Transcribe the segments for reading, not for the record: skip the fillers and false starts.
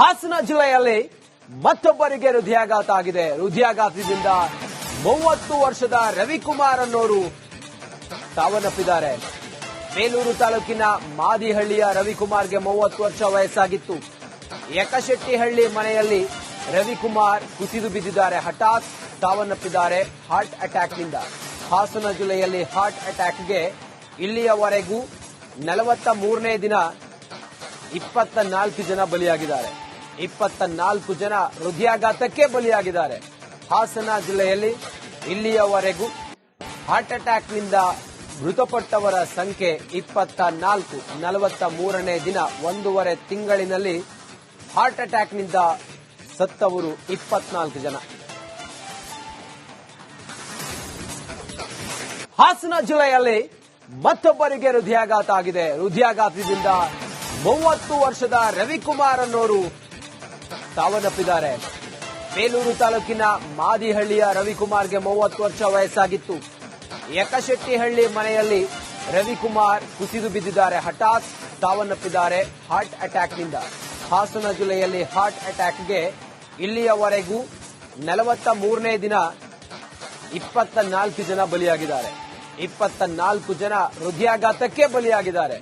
ಹಾಸನ ಜಿಲ್ಲೆಯಲ್ಲಿ ಮತ್ತೊಬ್ಬರಿಗೆ ಹೃದಯಾಘಾತ ಆಗಿದೆ. ಹೃದಯಾಘಾತದಿಂದ 30 ವರ್ಷದ ರವಿಕುಮಾರ್ ಅನ್ನೋರು ಸಾವನ್ನಪ್ಪಿದ್ದಾರೆ. ಬೇಲೂರು ತಾಲೂಕಿನ ಮಾದಿಹಳ್ಳಿಯ ರವಿಕುಮಾರ್ಗೆ 30 ವರ್ಷ ವಯಸ್ಸಾಗಿತ್ತು. ಯಕಶೆಟ್ಟಿಹಳ್ಳಿ ಮನೆಯಲ್ಲಿ ರವಿಕುಮಾರ್ ಕುಸಿದು ಬಿದ್ದಿದ್ದಾರೆ. ಹಠಾತ್ ಸಾವನ್ನಪ್ಪಿದ್ದಾರೆ ಹಾರ್ಟ್ ಅಟ್ಯಾಕ್ನಿಂದ. ಹಾಸನ ಜಿಲ್ಲೆಯಲ್ಲಿ ಹಾರ್ಟ್ ಅಟ್ಯಾಕ್ಗೆ ಇಲ್ಲಿಯವರೆಗೂ 43ನೇ ದಿನ 24 ಜನ ಬಲಿಯಾಗಿದ್ದಾರೆ. 24 ಜನ ಹೃದಯಾಘಾತಕ್ಕೆ ಬಲಿಯಾಗಿದ್ದಾರೆ. ಹಾಸನ ಜಿಲ್ಲೆಯಲ್ಲಿ ಇಲ್ಲಿಯವರೆಗೂ ಹಾರ್ಟ್ ಅಟ್ಯಾಕ್ನಿಂದ ಮೃತಪಟ್ಟವರ ಸಂಖ್ಯೆ 24. 43ನೇ ದಿನ 1.5 ತಿಂಗಳಿನಲ್ಲಿ ಹಾರ್ಟ್ ಅಟ್ಯಾಕ್ನಿಂದ ಸತ್ತವರು 24 ಜನ. ಹಾಸನ ಜಿಲ್ಲೆಯಲ್ಲಿ ಮತ್ತೊಬ್ಬರಿಗೆ ಹೃದಯಾಘಾತ ಆಗಿದೆ. ಹೃದಯಾಘಾತದಿಂದ 30 ವರ್ಷದ ರವಿಕುಮಾರ್ ಅನ್ನೋರು ಸಾವನ್ನಪ್ಪಿದ್ದಾರೆ. ಬೇಲೂರು ತಾಲೂಕಿನ ಮಾದಿಹಳ್ಳಿಯ ರವಿಕುಮಾರ್ಗೆ 30 ವರ್ಷ ವಯಸ್ಸಾಗಿತ್ತು. ಯಕಶೆಟ್ಟಿಹಳ್ಳಿ ಮನೆಯಲ್ಲಿ ರವಿಕುಮಾರ್ ಕುಸಿದು ಬಿದ್ದಿದ್ದಾರೆ. ಹಠಾತ್ ಸಾವನ್ನಪ್ಪಿದ್ದಾರೆ ಹಾರ್ಟ್ ಅಟ್ಯಾಕ್ನಿಂದ. ಹಾಸನ ಜಿಲ್ಲೆಯಲ್ಲಿ ಹಾರ್ಟ್ ಅಟ್ಯಾಕ್ಗೆ ಇಲ್ಲಿಯವರೆಗೂ 43ನೇ ದಿನ 24 ಜನ ಬಲಿಯಾಗಿದ್ದಾರೆ. 24 ಜನ ಹೃದಯಾಘಾತಕ್ಕೆ ಬಲಿಯಾಗಿದ್ದಾರೆ.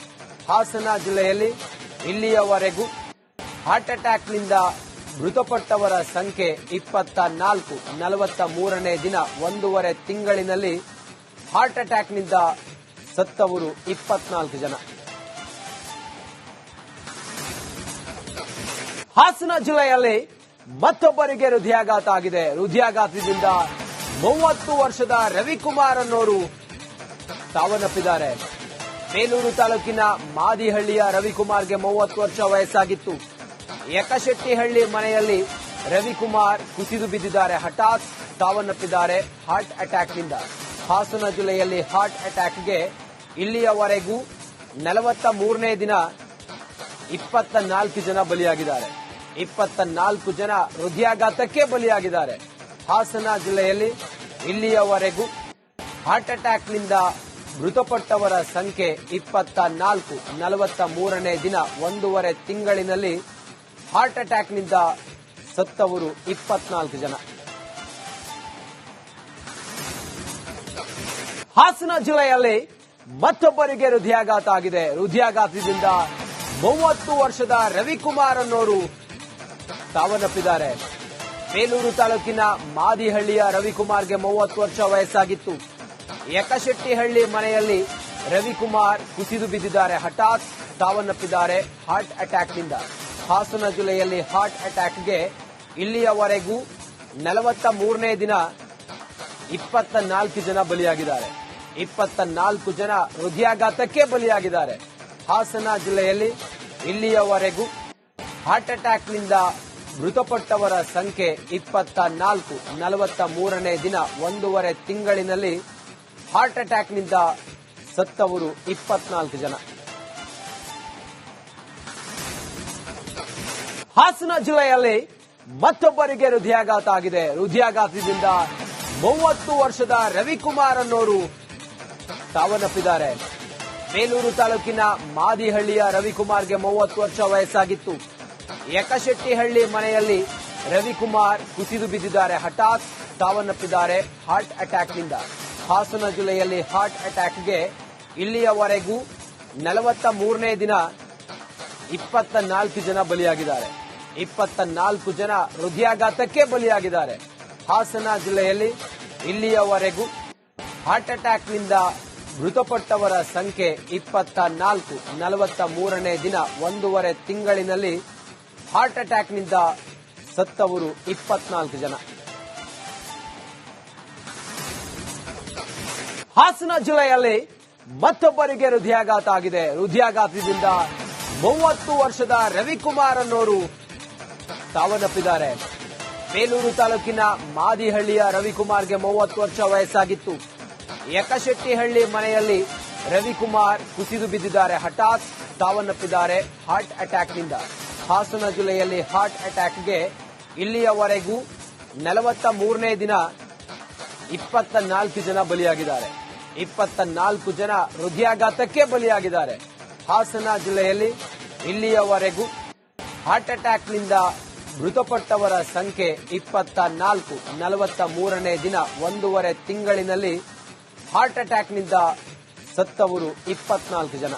ಹಾಸನ ಜಿಲ್ಲೆಯಲ್ಲಿ ಇಲ್ಲಿಯವರೆಗೂ ಹಾರ್ಟ್ ಅಟ್ಯಾಕ್ನಿಂದ ಮೃತಪಟ್ಟವರ ಸಂಖ್ಯೆ 24. 43ನೇ ದಿನ 1.5 ತಿಂಗಳಿನಲ್ಲಿ ಹಾರ್ಟ್ ಅಟ್ಯಾಕ್ನಿಂದ ಸತ್ತವರು 24 ಜನ. ಹಾಸನ ಜಿಲ್ಲೆಯಲ್ಲಿ ಮತ್ತೊಬ್ಬರಿಗೆ ಹೃದಯಾಘಾತ ಆಗಿದೆ. ಹೃದಯಾಘಾತದಿಂದ 30 ವರ್ಷದ ರವಿಕುಮಾರ್ ಅನ್ನೋರು ಸಾವನ್ನಪ್ಪಿದ್ದಾರೆ. ಬೇಲೂರು ತಾಲೂಕಿನ ಮಾದಿಹಳ್ಳಿಯ ರವಿಕುಮಾರ್ಗೆ 30 ವರ್ಷ ವಯಸ್ಸಾಗಿತ್ತು. ಯಕಶೆಟ್ಟಿಹಳ್ಳಿ ಮನೆಯಲ್ಲಿ ರವಿಕುಮಾರ್ ಕುಸಿದು ಬಿದ್ದಿದ್ದಾರೆ. ಹಠಾತ್ ಸಾವನ್ನಪ್ಪಿದ್ದಾರೆ ಹಾರ್ಟ್ ಅಟ್ಯಾಕ್ನಿಂದ. ಹಾಸನ ಜಿಲ್ಲೆಯಲ್ಲಿ ಹಾರ್ಟ್ ಅಟ್ಯಾಕ್ಗೆ ಇಲ್ಲಿಯವರೆಗೂ 43ನೇ ದಿನ 24 ಜನ ಬಲಿಯಾಗಿದ್ದಾರೆ. 24 ಜನ ಹೃದಯಾಘಾತಕ್ಕೆ ಬಲಿಯಾಗಿದ್ದಾರೆ. ಹಾಸನ ಜಿಲ್ಲೆಯಲ್ಲಿ ಇಲ್ಲಿಯವರೆಗೂ ಹಾರ್ಟ್ ಅಟ್ಯಾಕ್ನಿಂದ ಮೃತಪಟ್ಟವರ ಸಂಖ್ಯೆ 24. 43ನೇ ದಿನ 1.5 ತಿಂಗಳಿನಲ್ಲಿ ಹಾರ್ಟ್ ಅಟ್ಯಾಕ್ನಿಂದ ಸತ್ತವರು 24 ಜನ. ಹಾಸನ ಜಿಲ್ಲೆಯಲ್ಲಿ ಮತ್ತೊಬ್ಬರಿಗೆ ಹೃದಯಾಘಾತ ಆಗಿದೆ. ಹೃದಯಾಘಾತದಿಂದ 30 ವರ್ಷದ ರವಿಕುಮಾರ್ ಅನ್ನೋರು ಸಾವನ್ನಪ್ಪಿದ್ದಾರೆ. ಬೇಲೂರು ತಾಲೂಕಿನ ಮಾದಿಹಳ್ಳಿಯ ರವಿಕುಮಾರ್ಗೆ 30 ವರ್ಷ ವಯಸ್ಸಾಗಿತ್ತು. ಯಕಶೆಟ್ಟಿಹಳ್ಳಿ ಮನೆಯಲ್ಲಿ ರವಿಕುಮಾರ್ ಕುಸಿದು ಬಿದ್ದಿದ್ದಾರೆ. ಹಠಾತ್ ಸಾವನ್ನಪ್ಪಿದ್ದಾರೆ ಹಾರ್ಟ್ ಅಟ್ಯಾಕ್ನಿಂದ. ಹಾಸನ ಜಿಲ್ಲೆಯಲ್ಲಿ ಹಾರ್ಟ್ ಅಟ್ಯಾಕ್ಗೆ ಇಲ್ಲಿಯವರೆಗೂ 43ನೇ ದಿನ 24 ಜನ ಬಲಿಯಾಗಿದ್ದಾರೆ. 24 ಜನ ಹೃದಯಾಘಾತಕ್ಕೆ ಬಲಿಯಾಗಿದ್ದಾರೆ. ಹಾಸನ ಜಿಲ್ಲೆಯಲ್ಲಿ ಇಲ್ಲಿಯವರೆಗೂ ಹಾರ್ಟ್ ಅಟ್ಯಾಕ್ನಿಂದ ಮೃತಪಟ್ಟವರ ಸಂಖ್ಯೆ 24. 43ನೇ ದಿನ 1.5 ತಿಂಗಳಿನಲ್ಲಿ ಹಾರ್ಟ್ ಅಟ್ಯಾಕ್ನಿಂದ ಸತ್ತವರು 24 ಜನ. ಹಾಸನ ಜಿಲ್ಲೆಯಲ್ಲಿ ಮತ್ತೊಬ್ಬರಿಗೆ ಹೃದಯಾಘಾತ ಆಗಿದೆ. ಹೃದಯಾಘಾತದಿಂದ 30 ವರ್ಷದ ರವಿಕುಮಾರ್ ಅನ್ನೋರು ಸಾವನ್ನಪ್ಪಿದ್ದಾರೆ. ಬೇಲೂರು ತಾಲೂಕಿನ ಮಾದಿಹಳ್ಳಿಯ ರವಿಕುಮಾರ್ಗೆ 30 ವರ್ಷ ವಯಸ್ಸಾಗಿತ್ತು. ಯಕಶೆಟ್ಟಿಹಳ್ಳಿ ಮನೆಯಲ್ಲಿ ರವಿಕುಮಾರ್ ಕುಸಿದು ಬಿದ್ದಿದ್ದಾರೆ. ಹಠಾತ್ ಸಾವನ್ನಪ್ಪಿದ್ದಾರೆ ಹಾರ್ಟ್ ಅಟ್ಯಾಕ್ನಿಂದ. ಹಾಸನ ಜಿಲ್ಲೆಯಲ್ಲಿ ಹಾರ್ಟ್ ಅಟ್ಯಾಕ್ಗೆ ಇಲ್ಲಿಯವರೆಗೂ 43ನೇ ದಿನ 24 ಜನ ಬಲಿಯಾಗಿದ್ದಾರೆ. 24 ಜನ ಹೃದಯಾಘಾತಕ್ಕೆ ಬಲಿಯಾಗಿದ್ದಾರೆ. ಹಾಸನ ಜಿಲ್ಲೆಯಲ್ಲಿ ಇಲ್ಲಿಯವರೆಗೂ ಹಾರ್ಟ್ ಅಟ್ಯಾಕ್ನಿಂದ ಮೃತಪಟ್ಟವರ ಸಂಖ್ಯೆ 24. 43ನೇ ದಿನ 1.5 ತಿಂಗಳಿನಲ್ಲಿ ಹಾರ್ಟ್ ಅಟ್ಯಾಕ್ನಿಂದ ಸತ್ತವರು 24 ಜನ. ಹಾಸನ ಜಿಲ್ಲೆಯಲ್ಲಿ ಮತ್ತೊಬ್ಬರಿಗೆ ಹೃದಯಾಘಾತ ಆಗಿದೆ. ಹೃದಯಾಘಾತದಿಂದ 30 ವರ್ಷದ ರವಿಕುಮಾರ್ ಅನ್ನೋರು ಸಾವನ್ನಪ್ಪಿದ್ದಾರೆ. ಬೇಲೂರು ತಾಲೂಕಿನ ಮಾದಿಹಳ್ಳಿಯ ರವಿಕುಮಾರ್ಗೆ 30 ವರ್ಷ ವಯಸ್ಸಾಗಿತ್ತು. ಯಕಶೆಟ್ಟಿಹಳ್ಳಿ ಮನೆಯಲ್ಲಿ ರವಿಕುಮಾರ್ ಕುಸಿದು ಬಿದ್ದಿದ್ದಾರೆ. ಹಠಾತ್ ಸಾವನ್ನಪ್ಪಿದ್ದಾರೆ ಹಾರ್ಟ್ ಅಟ್ಯಾಕ್ನಿಂದ. ಹಾಸನ ಜಿಲ್ಲೆಯಲ್ಲಿ ಹಾರ್ಟ್ ಅಟ್ಯಾಕ್ಗೆ ಇಲ್ಲಿಯವರೆಗೂ 43ನೇ ದಿನ 24 ಜನ ಬಲಿಯಾಗಿದ್ದಾರೆ. 24 ಜನ ಹೃದಯಾಘಾತಕ್ಕೆ ಬಲಿಯಾಗಿದ್ದಾರೆ. ಹಾಸನ ಜಿಲ್ಲೆಯಲ್ಲಿ ಇಲ್ಲಿಯವರೆಗೂ ಹಾರ್ಟ್ ಅಟ್ಯಾಕ್ನಿಂದ ಮೃತಪಟ್ಟವರ ಸಂಖ್ಯೆ 24. 43ನೇ ದಿನ 1.5 ತಿಂಗಳಿನಲ್ಲಿ ಹಾರ್ಟ್ ಅಟ್ಯಾಕ್ನಿಂದ ಸತ್ತವರು 24 ಜನ.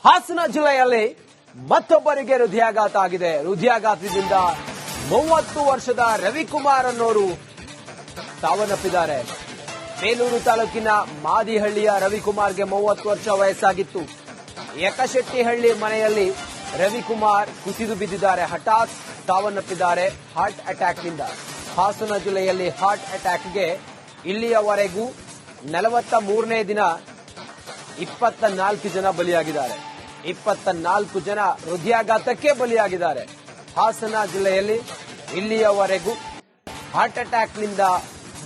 ಹಾಸನ ಜಿಲ್ಲೆಯಲ್ಲಿ ಮತ್ತೊಬ್ಬರಿಗೆ ಹೃದಯಾಘಾತ ಆಗಿದೆ. ಹೃದಯಾಘಾತದಿಂದ 30 ವರ್ಷದ ರವಿಕುಮಾರ್ ಅನ್ನೋರು ಸಾವನ್ನಪ್ಪಿದ್ದಾರೆ. ಬೇಲೂರು ತಾಲೂಕಿನ ಮಾದಿಹಳ್ಳಿಯ ರವಿಕುಮಾರ್ಗೆ 30 ವರ್ಷ ವಯಸ್ಸಾಗಿತ್ತು. ಯಕಶೆಟ್ಟಿಹಳ್ಳಿ ಮನೆಯಲ್ಲಿ ರವಿಕುಮಾರ್ ಕುಸಿದು ಬಿದ್ದಿದ್ದಾರೆ. ಹಠಾತ್ ಸಾವನ್ನಪ್ಪಿದ್ದಾರೆ ಹಾರ್ಟ್ ಅಟ್ಯಾಕ್ನಿಂದ. ಹಾಸನ ಜಿಲ್ಲೆಯಲ್ಲಿ ಹಾರ್ಟ್ ಅಟ್ಯಾಕ್ಗೆ ಇಲ್ಲಿಯವರೆಗೂ 43ನೇ ದಿನ 24 ಜನ ಬಲಿಯಾಗಿದ್ದಾರೆ. 24 ಜನ ಹೃದಯಾಘಾತಕ್ಕೆ ಬಲಿಯಾಗಿದ್ದಾರೆ. ಹಾಸನ ಜಿಲ್ಲೆಯಲ್ಲಿ ಇಲ್ಲಿಯವರೆಗೂ ಹಾರ್ಟ್ ಅಟ್ಯಾಕ್ನಿಂದ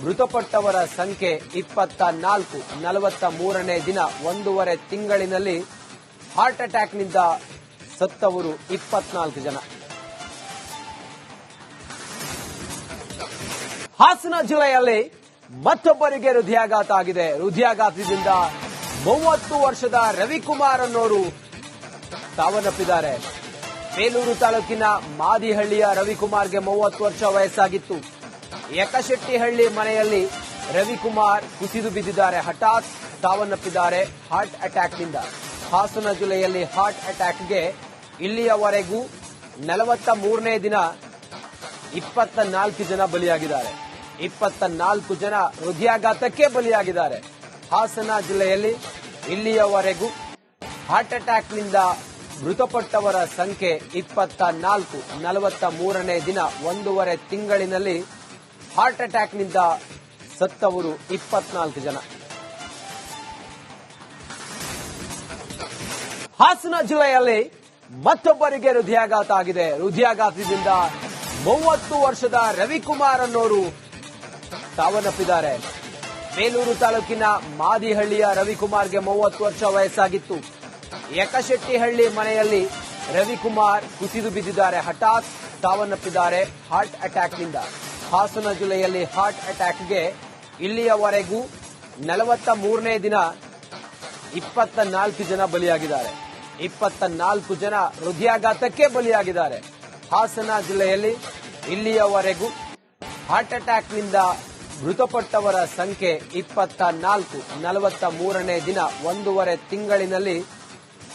ಮೃತಪಟ್ಟವರ ಸಂಖ್ಯೆ 24. 43ನೇ ದಿನ 1.5 ತಿಂಗಳಿನಲ್ಲಿ ಹಾರ್ಟ್ ಅಟ್ಯಾಕ್ನಿಂದ ಸತ್ತವರು 24 ಜನ. ಹಾಸನ ಜಿಲ್ಲೆಯಲ್ಲಿ ಮತ್ತೊಬ್ಬರಿಗೆ ಹೃದಯಾಘಾತ ಆಗಿದೆ. ಹೃದಯಾಘಾತದಿಂದ 30 ವರ್ಷದ ರವಿಕುಮಾರ್ ಅನ್ನೋರು ಸಾವನ್ನಪ್ಪಿದ್ದಾರೆ. ಬೇಲೂರು ತಾಲೂಕಿನ ಮಾದಿಹಳ್ಳಿಯ ರವಿಕುಮಾರ್ಗೆ 30 ವರ್ಷ ವಯಸ್ಸಾಗಿತ್ತು. ಯಕಶೆಟ್ಟಿಹಳ್ಳಿ ಮನೆಯಲ್ಲಿ ರವಿಕುಮಾರ್ ಕುಸಿದು ಬಿದ್ದಿದ್ದಾರೆ. ಹಠಾತ್ ಸಾವನ್ನಪ್ಪಿದ್ದಾರೆ ಹಾರ್ಟ್ ಅಟ್ಯಾಕ್ನಿಂದ. ಹಾಸನ ಜಿಲ್ಲೆಯಲ್ಲಿ ಹಾರ್ಟ್ ಅಟ್ಯಾಕ್ಗೆ ಇಲ್ಲಿಯವರೆಗೂ 43ನೇ ದಿನ 24 ಜನ ಬಲಿಯಾಗಿದ್ದಾರೆ. 24 ಜನ ಹೃದಯಾಘಾತಕ್ಕೆ ಬಲಿಯಾಗಿದ್ದಾರೆ. ಹಾಸನ ಜಿಲ್ಲೆಯಲ್ಲಿ ಇಲ್ಲಿಯವರೆಗೂ ಹಾರ್ಟ್ ಅಟ್ಯಾಕ್ನಿಂದ ಮೃತಪಟ್ಟವರ ಸಂಖ್ಯೆ 24. 43ನೇ ದಿನ 1.5 ತಿಂಗಳಿನಲ್ಲಿ ಹಾರ್ಟ್ ಅಟ್ಯಾಕ್ನಿಂದ ಸತ್ತವರು 24 ಜನ. ಹಾಸನ ಜಿಲ್ಲೆಯಲ್ಲಿ ಮತ್ತೊಬ್ಬರಿಗೆ ಹೃದಯಾಘಾತ ಆಗಿದೆ. ಹೃದಯಾಘಾತದಿಂದ 30 ವರ್ಷದ ರವಿಕುಮಾರ್ ಅನ್ನೋರು ಸಾವನ್ನಪ್ಪಿದ್ದಾರೆ. ಬೇಲೂರು ತಾಲೂಕಿನ ಮಾದಿಹಳ್ಳಿಯ ರವಿಕುಮಾರ್ಗೆ 30 ವರ್ಷ ವಯಸ್ಸಾಗಿತ್ತು. ಯಕಶೆಟ್ಟಿಹಳ್ಳಿ ಮನೆಯಲ್ಲಿ ರವಿಕುಮಾರ್ ಕುಸಿದು ಬಿದ್ದಿದ್ದಾರೆ. ಹಠಾತ್ ಸಾವನ್ನಪ್ಪಿದ್ದಾರೆ ಹಾರ್ಟ್ ಅಟ್ಯಾಕ್ನಿಂದ. ಹಾಸನ ಜಿಲ್ಲೆಯಲ್ಲಿ ಹಾರ್ಟ್ ಅಟ್ಯಾಕ್ಗೆ ಇಲ್ಲಿಯವರೆಗೂ 43ನೇ ದಿನ 24 ಜನ ಬಲಿಯಾಗಿದ್ದಾರೆ. 24 ಜನ ಹೃದಯಾಘಾತಕ್ಕೆ ಬಲಿಯಾಗಿದ್ದಾರೆ. ಹಾಸನ ಜಿಲ್ಲೆಯಲ್ಲಿ ಇಲ್ಲಿಯವರೆಗೂ ಹಾರ್ಟ್ ಅಟ್ಯಾಕ್ನಿಂದ ಮೃತಪಟ್ಟವರ ಸಂಖ್ಯೆ 24. 43ನೇ ದಿನ 1.5 ತಿಂಗಳಿನಲ್ಲಿ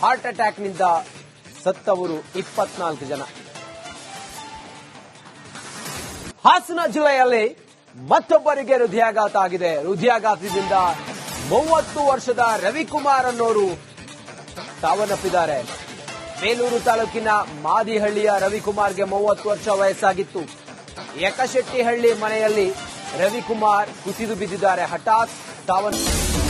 ಹಾರ್ಟ್ ಅಟ್ಯಾಕ್ನಿಂದ ಸತ್ತವರು 24 ಜನ. ಹಾಸನ ಜಿಲ್ಲೆಯಲ್ಲಿ ಮತ್ತೊಬ್ಬರಿಗೆ ಹೃದಯಾಘಾತ ಆಗಿದೆ. ಹೃದಯಾಘಾತದಿಂದ 30 ವರ್ಷದ ರವಿಕುಮಾರ್ ಅನ್ನೋರು ಸಾವನ್ನಪ್ಪಿದ್ದಾರೆ. ಬೇಲೂರು ತಾಲೂಕಿನ ಮಾದಿಹಳ್ಳಿಯ ರವಿಕುಮಾರ್ಗೆ 30 ವರ್ಷ ವಯಸ್ಸಾಗಿತ್ತು. ಯಕಶೆಟ್ಟಿಹಳ್ಳಿ ಮನೆಯಲ್ಲಿ ರವಿಕುಮಾರ್ ಕುಸಿದು ಬಿದ್ದಿದ್ದಾರೆ. ಹಠಾತ್ ಸಾವನ್ನಪ್ಪಿದ್ದಾರೆ.